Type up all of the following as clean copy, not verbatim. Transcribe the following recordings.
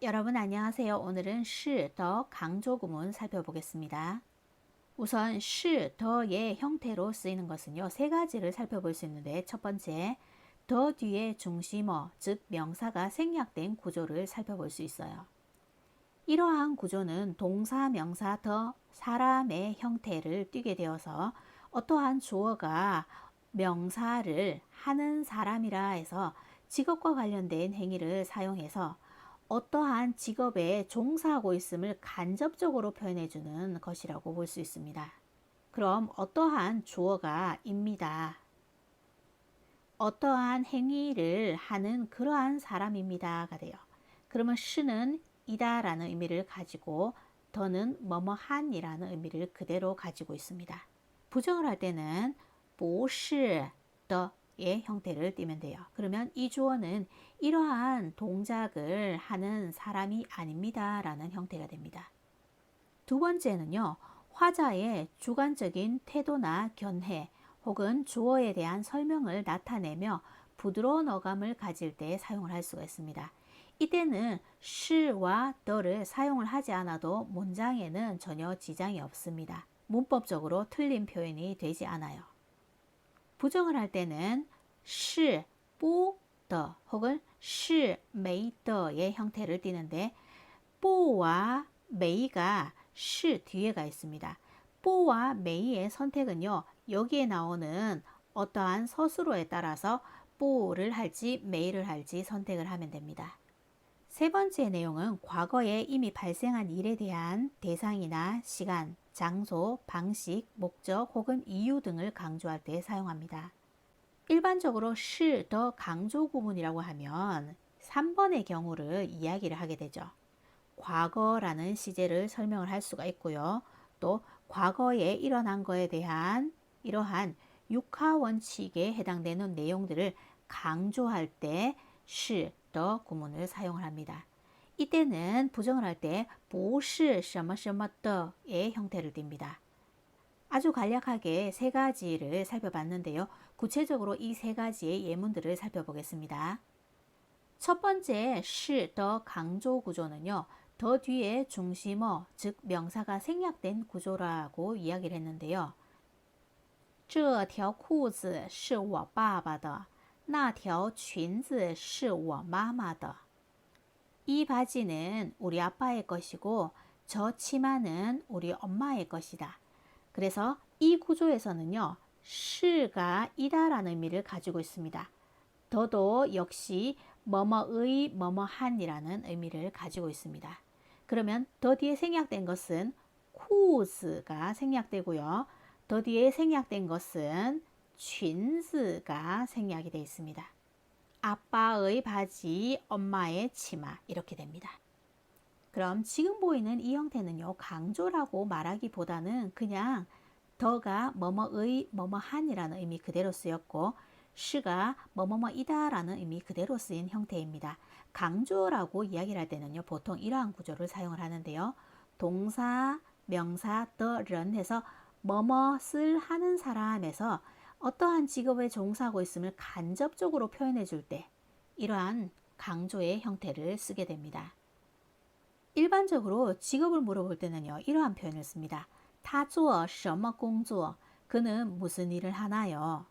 여러분 안녕하세요. 오늘은 시, 더 강조 구문 살펴보겠습니다. 우선 시, 더의 형태로 쓰이는 것은요. 세 가지를 살펴볼 수 있는데 첫 번째, 더 뒤에 중심어, 즉 명사가 생략된 구조를 살펴볼 수 있어요. 이러한 구조는 동사, 명사, 더, 사람의 형태를 띠게 되어서 어떠한 주어가 명사를 하는 사람이라 해서 직업과 관련된 행위를 사용해서 어떠한 직업에 종사하고 있음을 간접적으로 표현해주는 것이라고 볼 수 있습니다. 그럼 어떠한 주어가 입니다. 어떠한 행위를 하는 그러한 사람입니다가 돼요. 그러면 시는 이다 라는 의미를 가지고 더는 뭐뭐한이라는 의미를 그대로 가지고 있습니다. 부정을 할 때는 不是的의 형태를 띠면 돼요. 그러면 이 주어는 이러한 동작을 하는 사람이 아닙니다 라는 형태가 됩니다. 두 번째는요. 화자의 주관적인 태도나 견해 혹은 주어에 대한 설명을 나타내며 부드러운 어감을 가질 때 사용을 할 수가 있습니다. 이때는 시와 더를 사용을 하지 않아도 문장에는 전혀 지장이 없습니다. 문법적으로 틀린 표현이 되지 않아요. 부정을 할 때는 시, 부, 더 혹은 시, 메이, 더의 형태를 띠는데 뿌와 메이가 시 뒤에가 있습니다. 뿌와 메이의 선택은요. 여기에 나오는 어떠한 서술어에 따라서 뿌를 할지 메이를 할지 선택을 하면 됩니다. 세 번째 내용은 과거에 이미 발생한 일에 대한 대상이나 시간, 장소, 방식, 목적 혹은 이유 등을 강조할 때 사용합니다. 일반적으로 시, 더 강조 구문이라고 하면 3번의 경우를 이야기를 하게 되죠. 과거라는 시제를 설명을 할 수가 있고요. 또 과거에 일어난 것에 대한 이러한 육하 원칙에 해당되는 내용들을 강조할 때 시, 더 구문을 사용을 합니다. 이때는 부정을 할 때 不是什么什么的의 형태를 띱니다. 아주 간략하게 세 가지를 살펴봤는데요. 구체적으로 이 세 가지의 예문들을 살펴보겠습니다. 첫 번째 시, 더 강조 구조는요. 더 뒤에 중심어, 즉 명사가 생략된 구조라고 이야기를 했는데요. 这条裤子是我爸爸的,那条裙子是我妈妈的. 이 바지는 우리 아빠의 것이고 저 치마는 우리 엄마의 것이다. 그래서 이 구조에서는요. 시가 이다라는 의미를 가지고 있습니다. 더도 역시 뭐뭐의 뭐뭐한이라는 의미를 가지고 있습니다. 그러면 더 뒤에 생략된 것은 쿠즈가 생략되고요. 더 뒤에 생략된 것은 쥔즈가 생략이 되어 있습니다. 아빠의 바지, 엄마의 치마 이렇게 됩니다. 그럼 지금 보이는 이 형태는요. 강조라고 말하기보다는 그냥 더가 뭐뭐의 뭐뭐한이라는 의미 그대로 쓰였고 시가 뭐뭐뭐이다 라는 의미 그대로 쓰인 형태입니다. 강조라고 이야기를 할 때는요. 보통 이러한 구조를 사용을 하는데요. 동사, 명사, 더런 해서 뭐뭇을 하는 사람에서 어떠한 직업에 종사하고 있음을 간접적으로 표현해 줄 때 이러한 강조의 형태를 쓰게 됩니다. 일반적으로 직업을 물어볼 때는요. 이러한 표현을 씁니다. 他做什么工作? 그는 무슨 일을 하나요?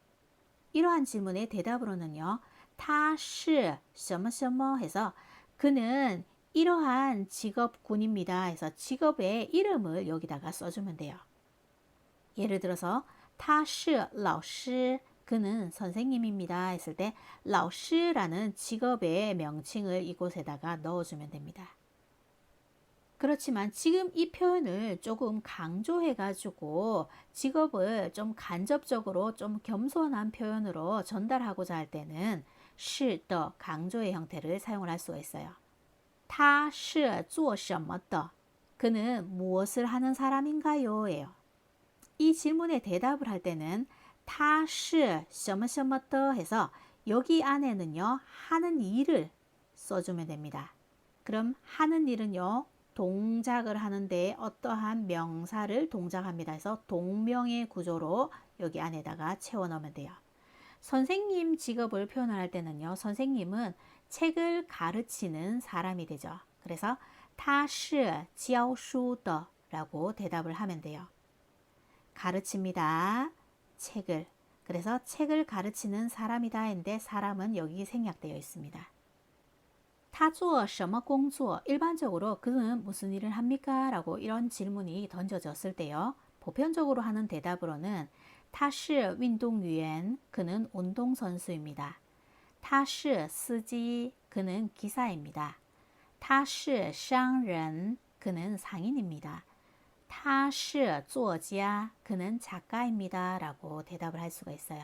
이러한 질문의 대답으로는요. 他是什么什么해서 그는 이러한 직업군입니다 해서 직업의 이름을 여기다가 써주면 돼요. 예를 들어서 他是老师 그는 선생님입니다 했을 때 老师라는 직업의 명칭을 이곳에다가 넣어주면 됩니다. 그렇지만 지금 이 표현을 조금 강조해가지고 직업을 좀 간접적으로 좀 겸손한 표현으로 전달하고자 할 때는 是的 강조의 형태를 사용을 할 수가 있어요. 他是做什么的? 그는 무엇을 하는 사람인가요? 예요. 이 질문에 대답을 할 때는 他是什么什么的 해서 여기 안에는요 하는 일을 써주면 됩니다. 그럼 하는 일은요 동작을 하는데 어떠한 명사를 동작합니다. 해서 동명의 구조로 여기 안에다가 채워 넣으면 돼요. 선생님 직업을 표현할 때는요. 선생님은 책을 가르치는 사람이 되죠. 그래서 他是教书的 라고 대답을 하면 돼요. 가르칩니다. 책을. 그래서 책을 가르치는 사람이다 했는데 사람은 여기 생략되어 있습니다. 他做什么工作? 일반적으로 그는 무슨 일을 합니까? 라고 이런 질문이 던져졌을 때요. 보편적으로 하는 대답으로는 他是运动员, 그는 운동선수입니다. 他是司机, 그는 기사입니다. 他是商人, 그는 상인입니다. 他是作家, 그는 작가입니다. 라고 대답을 할 수가 있어요.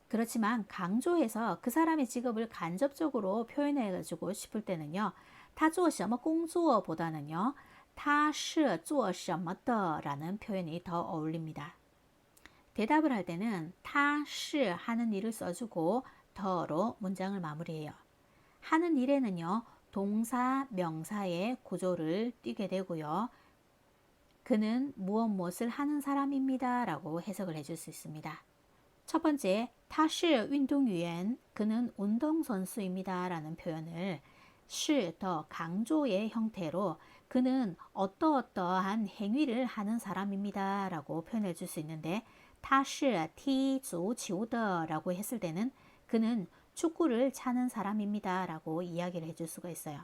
그렇지만 강조해서 그 사람의 직업을 간접적으로 표현해가지고 싶을 때는요. 他做什么工作 보다는요. 他是做什么的 라는 표현이 더 어울립니다. 대답을 할 때는 他是 하는 일을 써주고 더로 문장을 마무리해요. 하는 일에는요. 동사, 명사의 구조를 띄게 되고요. 그는 무엇을 하는 사람입니다. 라고 해석을 해줄 수 있습니다. 첫 번째, 他是运动员, 그는 운동선수입니다. 라는 표현을 是 더 강조의 형태로 그는 어떠어떠한 행위를 하는 사람입니다. 라고 표현해 줄 수 있는데 他是踢足球的 라고 했을 때는 그는 축구를 차는 사람입니다. 라고 이야기를 해줄 수가 있어요.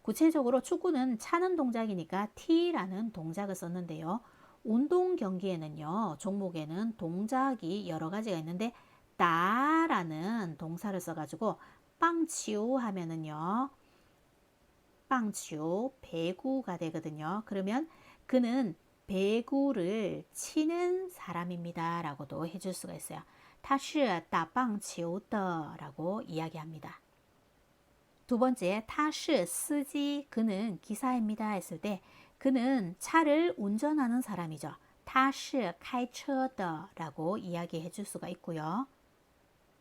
구체적으로 축구는 차는 동작이니까 T라는 동작을 썼는데요. 운동 경기에는요. 종목에는 동작이 여러 가지가 있는데 따라는 동사를 써가지고 빵치우 하면은요. 빵치우 배구가 되거든요. 그러면 그는 배구를 치는 사람입니다. 라고도 해줄 수가 있어요. 他是打棒球的 라고 이야기합니다. 두 번째, 他是司机, 그는 기사입니다 했을 때 그는 차를 운전하는 사람이죠. 他是开车的 라고 이야기해 줄 수가 있고요.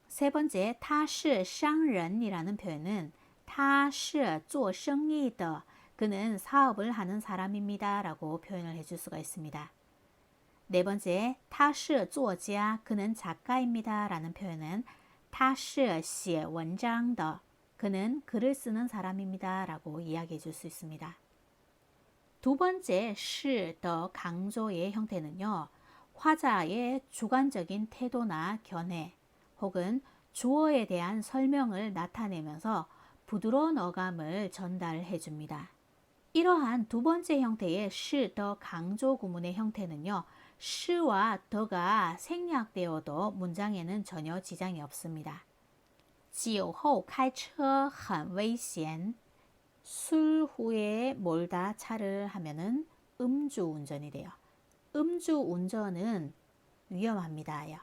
세 번째, 他是商人 이라는 표현은 他是做生意的, 그는 사업을 하는 사람입니다. 라고 표현을 해줄 수가 있습니다. 네 번째, 他是作家, 그는 작가입니다. 라는 표현은 他是写文章的, 그는 글을 쓰는 사람입니다. 라고 이야기해 줄 수 있습니다. 두 번째, 是 더 강조의 형태는요. 화자의 주관적인 태도나 견해 혹은 주어에 대한 설명을 나타내면서 부드러운 어감을 전달해 줍니다. 이러한 두 번째 형태의 是 더 강조 구문의 형태는요. 是와 더가 생략되어도 문장에는 전혀 지장이 없습니다. 酒后开车很危险. 술 후에 몰다 차를 하면은 음주운전이 돼요. 음주운전은 위험합니다요.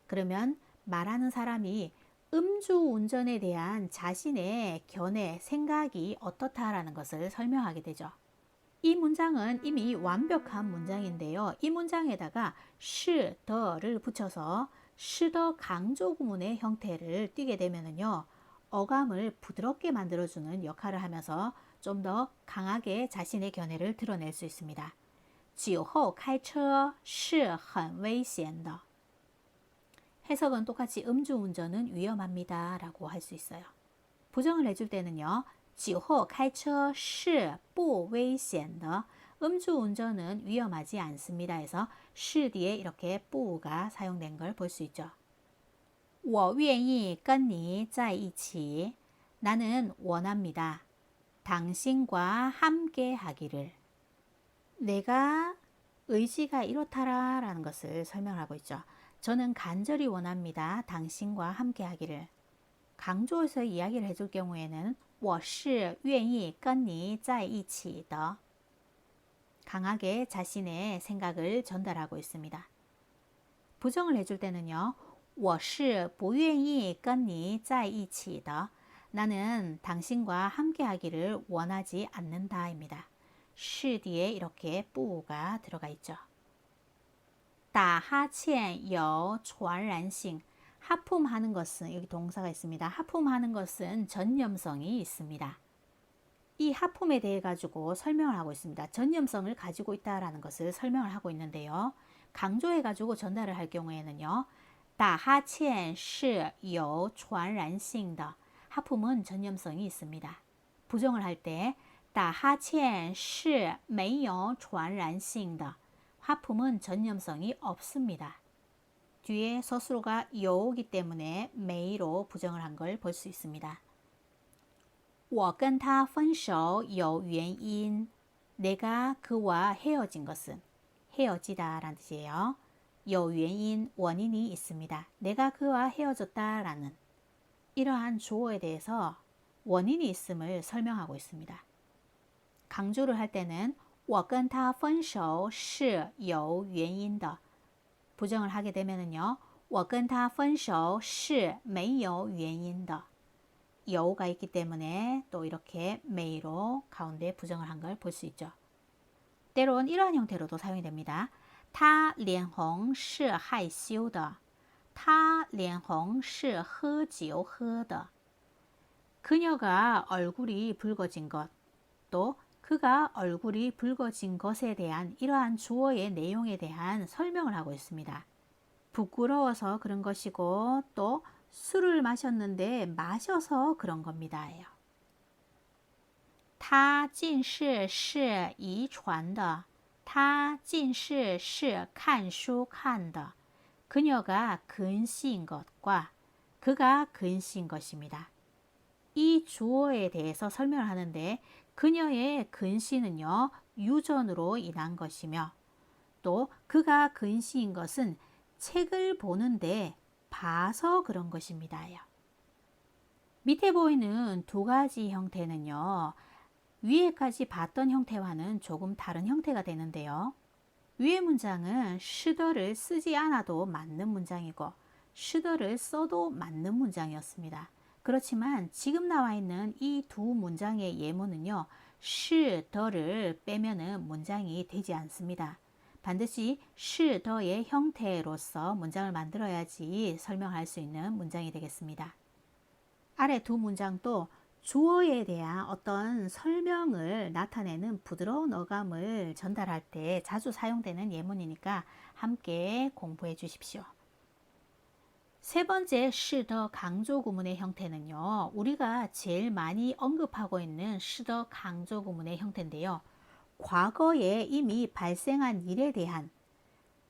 그러면 말하는 사람이 음주운전에 대한 자신의 견해, 생각이 어떻다라는 것을 설명하게 되죠. 이 문장은 이미 완벽한 문장인데요. 이 문장에다가 是 더를 붙여서 是 더 강조 구문의 형태를 띠게 되면은요. 어감을 부드럽게 만들어주는 역할을 하면서 좀 더 강하게 자신의 견해를 드러낼 수 있습니다. 酒后开车是很危险的. 해석은 똑같이 음주운전은 위험합니다. 라고 할 수 있어요. 부정을 해줄 때는요. 酒后开车是不危险的. 음주운전은 위험하지 않습니다. 해서 是 뒤에 이렇게 不가 사용된 걸 볼 수 있죠. 我愿意跟你在一起. 나는 원합니다. 당신과 함께 하기를. 내가 의지가 이렇다라 라는 것을 설명하고 있죠. 저는 간절히 원합니다. 당신과 함께 하기를. 강조해서 이야기를 해줄 경우에는 我是愿意跟你在一起的. 강하게 자신의 생각을 전달하고 있습니다. 부정을 해줄 때는요. 我是不愿意跟你在一起的. 나는 당신과 함께 하기를 원하지 않는다입니다. 是 뒤에 이렇게 不가 들어가 있죠. 打哈欠有传染性. 하품하는 것은 여기 동사가 있습니다. 하품하는 것은 전염성이 있습니다. 이 하품에 대해 가지고 설명을 하고 있습니다. 전염성을 가지고 있다라는 것을 설명을 하고 있는데요. 강조해 가지고 전달을 할 경우에는요. 打哈欠是有传染性的. 하품은 전염성이 있습니다. 부정을 할 때打哈欠是没有传染性的. 하품은 전염성이 없습니다. 뒤에 서술어가 요기 때문에 메이로 부정을 한 걸 볼 수 있습니다. 我跟他分手有原因. 내가 그와 헤어진 것은 헤어지다 라는 뜻이에요. 有原因, 원인이 있습니다. 내가 그와 헤어졌다 라는 이러한 주어에 대해서 원인이 있음을 설명하고 있습니다. 강조를 할 때는 我跟他分手是有原因的. 부정을 하게 되면은요. 我跟他分手是没有原因的. 여우가 있기 때문에 또 이렇게 메이로 가운데 부정을 한 걸 볼 수 있죠. 때론 이러한 형태로도 사용이 됩니다. 他脸红是害羞的. 他脸红是喝酒喝的. 그녀가 얼굴이 붉어진 것, 또 그가 얼굴이 붉어진 것에 대한 이러한 주어의 내용에 대한 설명을 하고 있습니다. 부끄러워서 그런 것이고 또 술을 마셨는데 마셔서 그런 겁니다. 他近视是遗传的. 他近视是看书看的. 그녀가 근시인 것과 그가 근시인 것입니다. 이 주어에 대해서 설명을 하는데 그녀의 근시는요. 유전으로 인한 것이며 또 그가 근시인 것은 책을 보는데 봐서 그런 것입니다. 밑에 보이는 두 가지 형태는요. 위에까지 봤던 형태와는 조금 다른 형태가 되는데요. 위의 문장은 should를 쓰지 않아도 맞는 문장이고 should를 써도 맞는 문장이었습니다. 그렇지만 지금 나와 있는 이 두 문장의 예문은요. should를 빼면은 문장이 되지 않습니다. 반드시 should의 형태로서 문장을 만들어야지 설명할 수 있는 문장이 되겠습니다. 아래 두 문장도 주어에 대한 어떤 설명을 나타내는 부드러운 어감을 전달할 때 자주 사용되는 예문이니까 함께 공부해 주십시오. 세 번째 should 강조 구문의 형태는요. 우리가 제일 많이 언급하고 있는 should 강조 구문의 형태인데요. 과거에 이미 발생한 일에 대한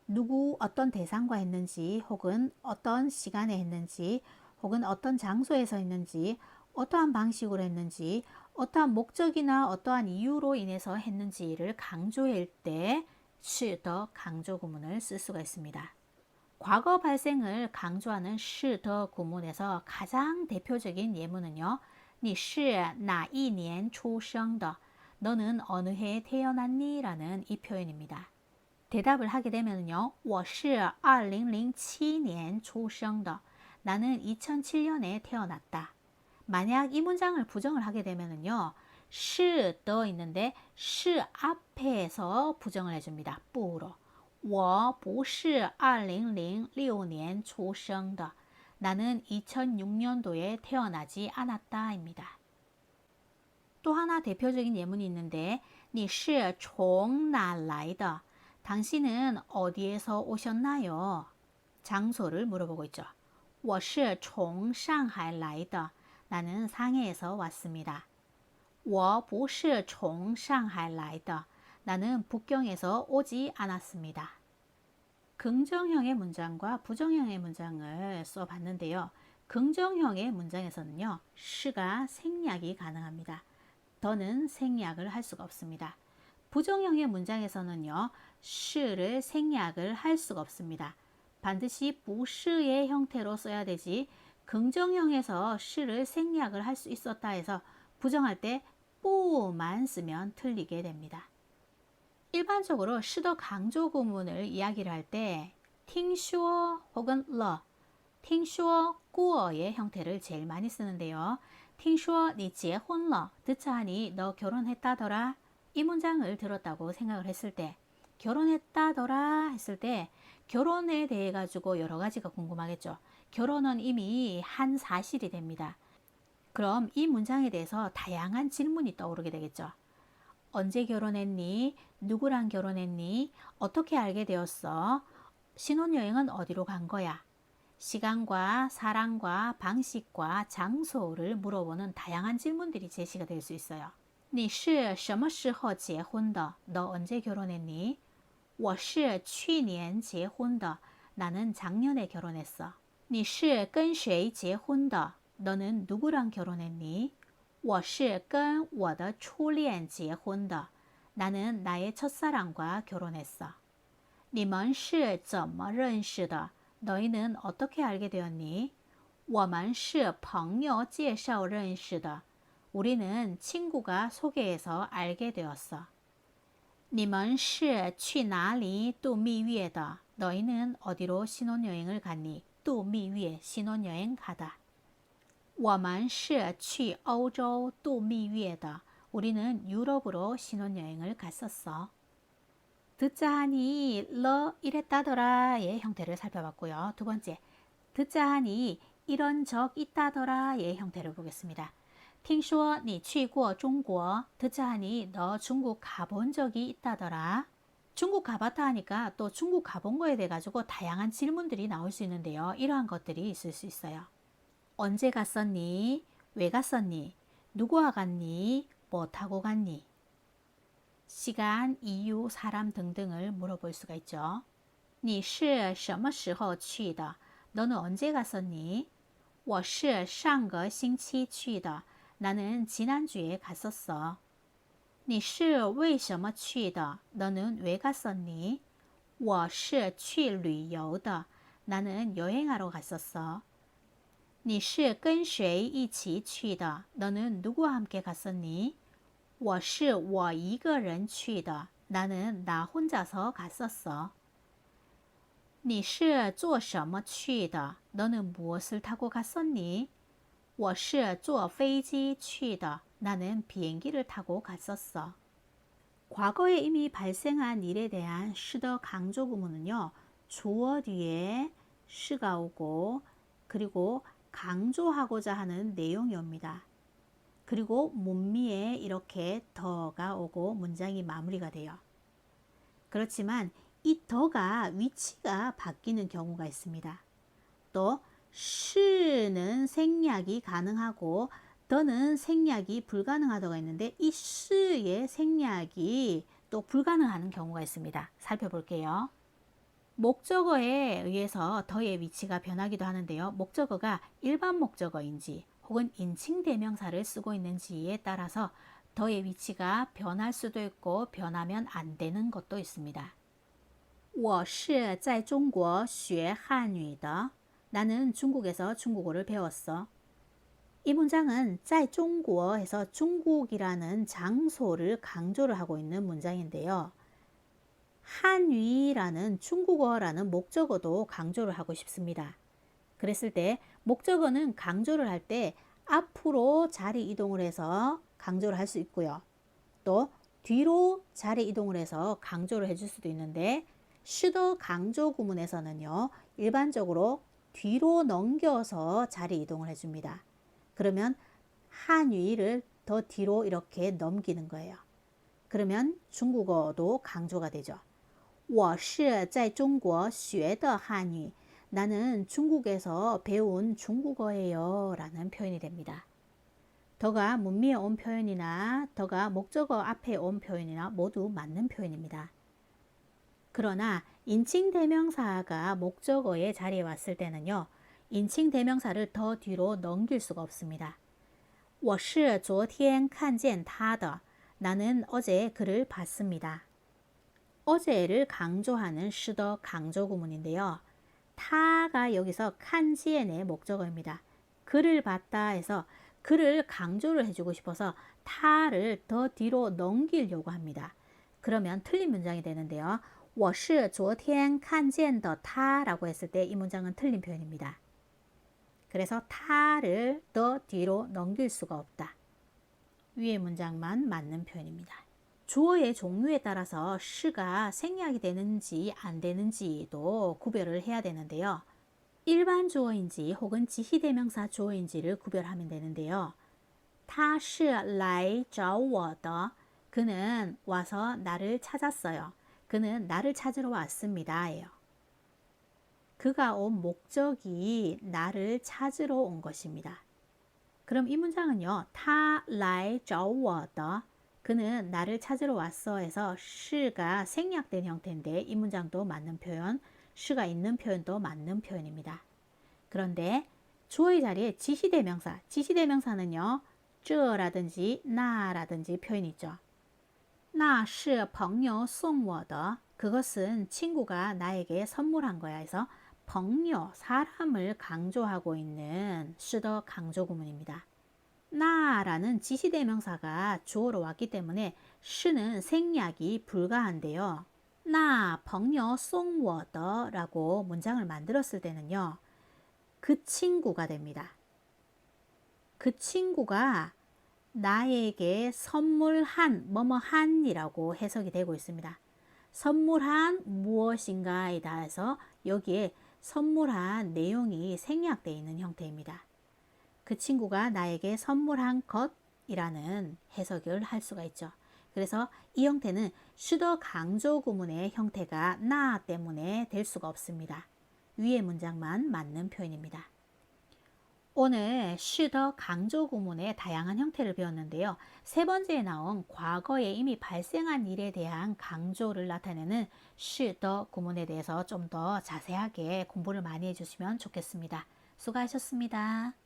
누구 어떤 대상과 했는지 혹은 어떤 시간에 했는지 혹은 어떤 장소에서 했는지 어떠한 방식으로 했는지 어떠한 목적이나 어떠한 이유로 인해서 했는지를 강조할 때 should 강조 구문을 쓸 수가 있습니다. 과거 발생을 강조하는 should 구문에서 가장 대표적인 예문은요. 你是哪一年出生的? 너는 어느 해에 태어났니? 라는 이 표현입니다. 대답을 하게 되면요. 我是2007年出生的. 나는 2007년에 태어났다. 만약 이 문장을 부정을 하게 되면요. 是더 있는데 是 앞에서 부정을 해줍니다. 不로. 我不是2006年出生的. 나는 2006년도에 태어나지 않았다 입니다. 또 하나 대표적인 예문이 있는데 你是从哪来的? 당신은 어디에서 오셨나요? 장소를 물어보고 있죠. 我是从上海来的. 나는 상해에서 왔습니다. 我不是从上海来的. 나는 북경에서 오지 않았습니다. 긍정형의 문장과 부정형의 문장을 써봤는데요. 긍정형의 문장에서는요. sh가 생략이 가능합니다. 더는 생략을 할 수가 없습니다. 부정형의 문장에서는요. sh를 생략을 할 수가 없습니다. 반드시 不是의 형태로 써야 되지 긍정형에서 sh를 생략을 할 수 있었다 해서 부정할 때 不만 쓰면 틀리게 됩니다. 일반적으로 should 강조 구문을 이야기를 할 때听说혹은 了, 听说꾸어의 형태를 제일 많이 쓰는데요. 听说你结婚了, 듣자 하니 너 결혼했다더라. 이 문장을 들었다고 생각을 했을 때 결혼했다더라 했을 때 결혼에 대해 가지고 여러 가지가 궁금하겠죠. 결혼은 이미 한 사실이 됩니다. 그럼 이 문장에 대해서 다양한 질문이 떠오르게 되겠죠. 언제 결혼했니? 누구랑 결혼했니? 어떻게 알게 되었어? 신혼여행은 어디로 간 거야? 시간과 사람과 방식과 장소를 물어보는 다양한 질문들이 제시가 될 수 있어요. 你是什么时候结婚的? 너 언제 결혼했니? 我是去年结婚的. 나는 작년에 결혼했어. 你是跟谁结婚的? 너는 누구랑 결혼했니? 我是跟我的初恋结婚的. 나는 나의 첫사랑과 결혼했어. 你们是怎么认识的? 너희는 어떻게 알게 되었니? 我们是朋友介绍认识的. 우리는 친구가 소개해서 알게 되었어. 你们是去哪里度蜜月的? 너희는 어디로 신혼여행을 갔니? 度蜜月, 신혼여행 가다. 我们是去欧洲度蜜月的. 우리는 유럽으로 신혼여행을 갔었어. 듣자 하니 러 이랬다더라의 형태를 살펴봤고요. 두 번째, 듣자 하니 이런 적 있다더라의 형태를 보겠습니다. 听说你去过中国. 듣자 하니 너 중국 가본 적이 있다더라. 중국 가봤다 하니까 또 중국 가본 거에 대해 가지고 다양한 질문들이 나올 수 있는데요. 이러한 것들이 있을 수 있어요. 언제 갔었니? 왜 갔었니? 누구와 갔니? 뭐 타고 갔니? 시간, 이유, 사람 등등을 물어볼 수가 있죠. 你是什么时候去的? 너는 언제 갔었니? 我是上个星期去的. 나는 지난주에 갔었어. 你是为什么去的? 너는 왜 갔었니? 我是去旅游的. 나는 여행하러 갔었어. 你是跟谁一起去的? 너는 누구와 함께 갔었니? 我是我一个人去的. 나는 나 혼자서 갔었어. 你是坐什么去的? 너는 무엇을 타고 갔었니? 我是坐飞机去的. 나는 비행기를 타고 갔었어. 과거에 이미 발생한 일에 대한 시더 강조 구문은요. 주어 뒤에 시가 오고 그리고 강조하고자 하는 내용이 옵니다. 그리고 문미에 이렇게 더가 오고 문장이 마무리가 돼요. 그렇지만 이 더가 위치가 바뀌는 경우가 있습니다. 또 시는 생략이 가능하고 더는 생략이 불가능하다가 있는데 이 시의 생략이 또 불가능한 경우가 있습니다. 살펴볼게요. 목적어에 의해서 더의 위치가 변하기도 하는데요. 목적어가 일반 목적어인지 혹은 인칭 대명사를 쓰고 있는지에 따라서 더의 위치가 변할 수도 있고 변하면 안 되는 것도 있습니다. 我是在中国学汉语的. 나는 중국에서 중국어를 배웠어. 이 문장은 在中国에서 중국이라는 장소를 강조를 하고 있는 문장인데요. 한위라는 중국어라는 목적어도 강조를 하고 싶습니다. 그랬을 때 목적어는 강조를 할 때 앞으로 자리 이동을 해서 강조를 할 수 있고요. 또 뒤로 자리 이동을 해서 강조를 해줄 수도 있는데 시더 강조 구문에서는요. 일반적으로 뒤로 넘겨서 자리 이동을 해줍니다. 그러면 한위를 더 뒤로 이렇게 넘기는 거예요. 그러면 중국어도 강조가 되죠. 我是在中国学的汉语. 나는 중국에서 배운 중국어예요 라는 표현이 됩니다. 더가 문미에 온 표현이나 더가 목적어 앞에 온 표현이나 모두 맞는 표현입니다. 그러나 인칭 대명사가 목적어의 자리에 왔을 때는요. 인칭 대명사를 더 뒤로 넘길 수가 없습니다. 我是昨天看见他的. 나는 어제 그를 봤습니다. 어제를 강조하는 시더 강조 구문인데요. 타가 여기서 칸지엔의 목적어입니다. 그를 봤다 해서 그를 강조를 해주고 싶어서 타를 더 뒤로 넘기려고 합니다. 그러면 틀린 문장이 되는데요. 我是昨天看见的他라고 했을 때 이 문장은 틀린 표현입니다. 그래서 타를 더 뒤로 넘길 수가 없다. 위의 문장만 맞는 표현입니다. 주어의 종류에 따라서 시가 생략이 되는지 안 되는지도 구별을 해야 되는데요. 일반 주어인지 혹은 지시대명사 주어인지를 구별하면 되는데요. 他是来找我的. 그는 와서 나를 찾았어요. 그는 나를 찾으러 왔습니다. 예요. 그가 온 목적이 나를 찾으러 온 것입니다. 그럼 이 문장은요. 他来找我的 그는 나를 찾으러 왔어 해서 시가 생략된 형태인데 이 문장도 맞는 표현, 시가 있는 표현도 맞는 표현입니다. 그런데 주어의 자리에 지시대명사, 지시대명사는요. 这라든지 나라든지 표현이 있죠. 那是朋友送我的 그것은 친구가 나에게 선물한 거야 해서 朋友 사람을 강조하고 있는 是的 강조 구문입니다. 나라는 지시대명사가 주어로 왔기 때문에 是는 생략이 불가한데요. 那朋友送我的 라고 문장을 만들었을 때는요. 그 친구가 됩니다. 그 친구가 나에게 선물한 뭐뭐한이라고 해석이 되고 있습니다. 선물한 무엇인가에 따라서 여기에 선물한 내용이 생략되어 있는 형태입니다. 그 친구가 나에게 선물한 것이라는 해석을 할 수가 있죠. 그래서 이 형태는 슈더 강조 구문의 형태가 나 때문에 될 수가 없습니다. 위의 문장만 맞는 표현입니다. 오늘 슈더 강조 구문의 다양한 형태를 배웠는데요. 세 번째에 나온 과거에 이미 발생한 일에 대한 강조를 나타내는 슈더 구문에 대해서 좀 더 자세하게 공부를 많이 해주시면 좋겠습니다. 수고하셨습니다.